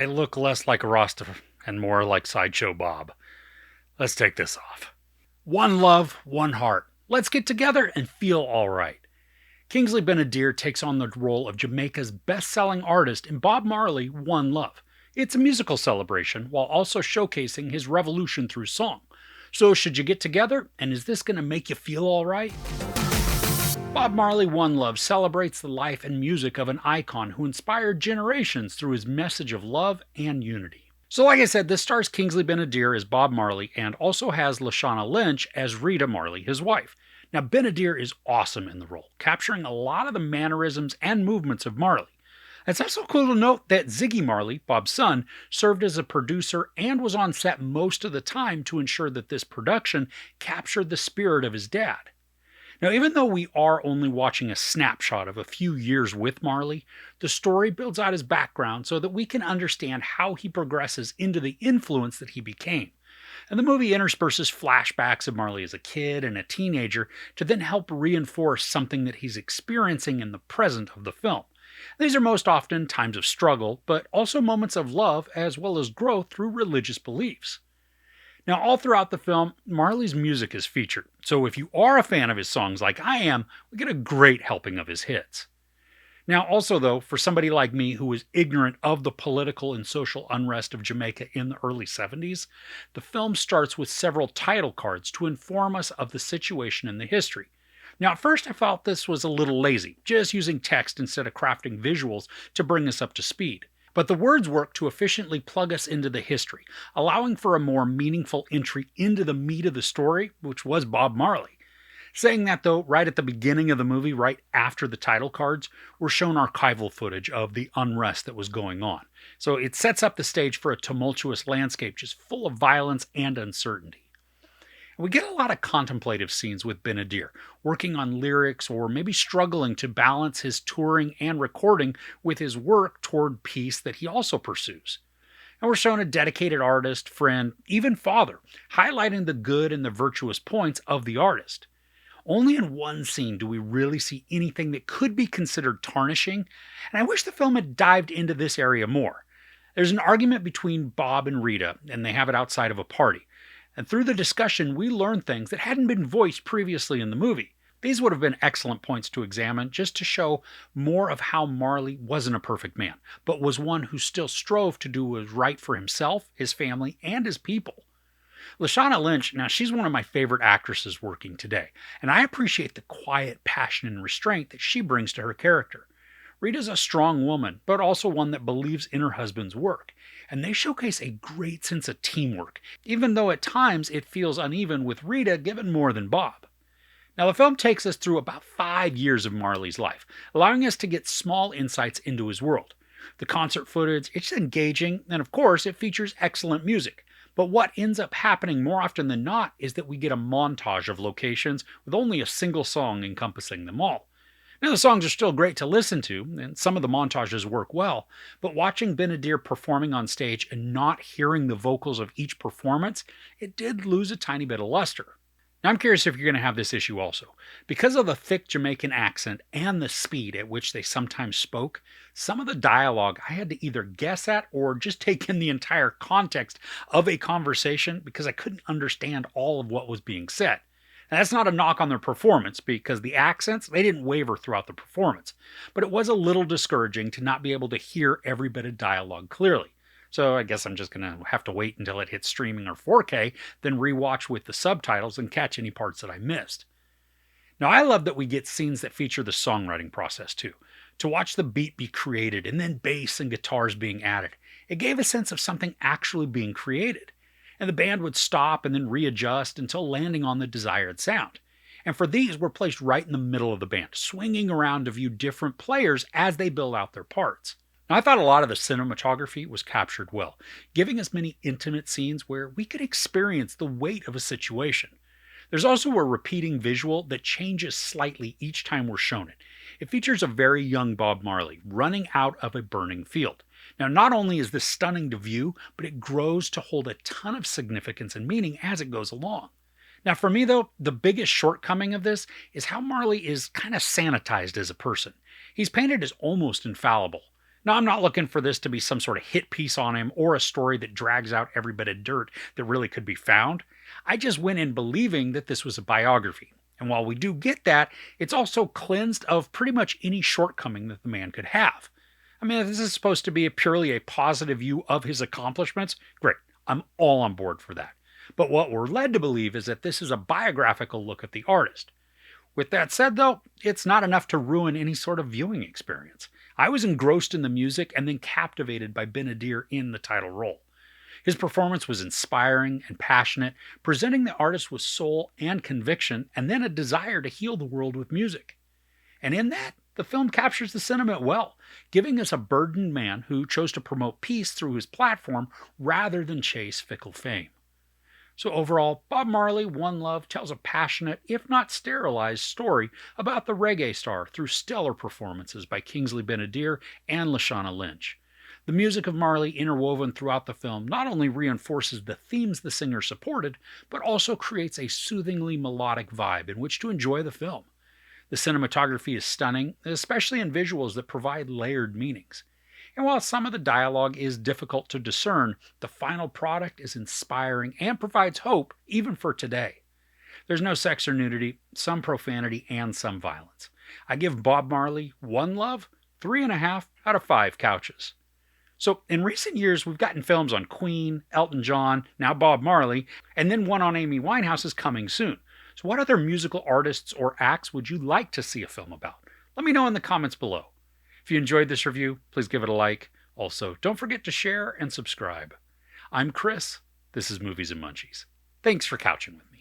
I look less like a Rasta and more like Sideshow Bob. Let's take this off. One love, one heart. Let's get together and feel all right. Kingsley Ben-Adir takes on the role of Jamaica's best-selling artist in Bob Marley, One Love. It's a musical celebration while also showcasing his revolution through song. So should you get together, and is this going to make you feel all right? Bob Marley, One Love celebrates the life and music of an icon who inspired generations through his message of love and unity. So like I said, this stars Kingsley Ben-Adir as Bob Marley and also has Lashana Lynch as Rita Marley, his wife. Now, Ben-Adir is awesome in the role, capturing a lot of the mannerisms and movements of Marley. It's also cool to note that Ziggy Marley, Bob's son, served as a producer and was on set most of the time to ensure that this production captured the spirit of his dad. Now, even though we are only watching a snapshot of a few years with Marley, the story builds out his background so that we can understand how he progresses into the influence that he became. And the movie intersperses flashbacks of Marley as a kid and a teenager to then help reinforce something that he's experiencing in the present of the film. These are most often times of struggle, but also moments of love as well as growth through religious beliefs. Now, all throughout the film, Marley's music is featured, so if you are a fan of his songs like I am, we get a great helping of his hits. Now, also though, for somebody like me who was ignorant of the political and social unrest of Jamaica in the early 70s, the film starts with several title cards to inform us of the situation and the history. Now, at first I felt this was a little lazy, just using text instead of crafting visuals to bring us up to speed. But the words work to efficiently plug us into the history, allowing for a more meaningful entry into the meat of the story, which was Bob Marley. Saying that though, right at the beginning of the movie, right after the title cards, we're shown archival footage of the unrest that was going on. So it sets up the stage for a tumultuous landscape just full of violence and uncertainty. We get a lot of contemplative scenes with Ben-Adir, working on lyrics or maybe struggling to balance his touring and recording with his work toward peace that he also pursues. And we're shown a dedicated artist, friend, even father, highlighting the good and the virtuous points of the artist. Only in one scene do we really see anything that could be considered tarnishing, and I wish the film had dived into this area more. There's an argument between Bob and Rita, and they have it outside of a party. And through the discussion, we learn things that hadn't been voiced previously in the movie. These would have been excellent points to examine just to show more of how Marley wasn't a perfect man, but was one who still strove to do what was right for himself, his family, and his people. Lashana Lynch, now she's one of my favorite actresses working today, and I appreciate the quiet passion and restraint that she brings to her character. Rita's a strong woman, but also one that believes in her husband's work, and they showcase a great sense of teamwork, even though at times it feels uneven with Rita given more than Bob. Now the film takes us through about 5 years of Marley's life, allowing us to get small insights into his world. The concert footage, it's engaging, and of course it features excellent music. But what ends up happening more often than not is that we get a montage of locations with only a single song encompassing them all. Now the songs are still great to listen to, and some of the montages work well, but watching Ben-Adir performing on stage and not hearing the vocals of each performance, it did lose a tiny bit of luster. Now I'm curious if you're going to have this issue also. Because of the thick Jamaican accent and the speed at which they sometimes spoke, some of the dialogue I had to either guess at or just take in the entire context of a conversation because I couldn't understand all of what was being said. And that's not a knock on their performance because the accents, they didn't waver throughout the performance. But it was a little discouraging to not be able to hear every bit of dialogue clearly. So I guess I'm just going to have to wait until it hits streaming or 4K, then rewatch with the subtitles and catch any parts that I missed. Now I love that we get scenes that feature the songwriting process too. To watch the beat be created and then bass and guitars being added, it gave a sense of something actually being created. And the band would stop and then readjust until landing on the desired sound. And for these, we're placed right in the middle of the band, swinging around to view different players as they build out their parts. Now, I thought a lot of the cinematography was captured well, giving us many intimate scenes where we could experience the weight of a situation. There's also a repeating visual that changes slightly each time we're shown it. It features a very young Bob Marley running out of a burning field. Now, not only is this stunning to view, but it grows to hold a ton of significance and meaning as it goes along. Now, for me, though, the biggest shortcoming of this is how Marley is kind of sanitized as a person. He's painted as almost infallible. Now, I'm not looking for this to be some sort of hit piece on him or a story that drags out every bit of dirt that really could be found. I just went in believing that this was a biography. And while we do get that, it's also cleansed of pretty much any shortcoming that the man could have. I mean, if this is supposed to be purely a positive view of his accomplishments, great. I'm all on board for that. But what we're led to believe is that this is a biographical look at the artist. With that said, though, it's not enough to ruin any sort of viewing experience. I was engrossed in the music and then captivated by Ben-Adir in the title role. His performance was inspiring and passionate, presenting the artist with soul and conviction, and then a desire to heal the world with music. And in that, the film captures the sentiment well, giving us a burdened man who chose to promote peace through his platform rather than chase fickle fame. So overall, Bob Marley, One Love tells a passionate, if not sterilized, story about the reggae star through stellar performances by Kingsley Ben-Adir and Lashana Lynch. The music of Marley interwoven throughout the film not only reinforces the themes the singer supported, but also creates a soothingly melodic vibe in which to enjoy the film. The cinematography is stunning, especially in visuals that provide layered meanings. And while some of the dialogue is difficult to discern, the final product is inspiring and provides hope even for today. There's no sex or nudity, some profanity, and some violence. I give Bob Marley, One Love, 3.5 out of 5 couches. So in recent years, we've gotten films on Queen, Elton John, now Bob Marley, and then one on Amy Winehouse is coming soon. So what other musical artists or acts would you like to see a film about? Let me know in the comments below. If you enjoyed this review, please give it a like. Also, don't forget to share and subscribe. I'm Chris. This is Movies and Munchies. Thanks for couching with me.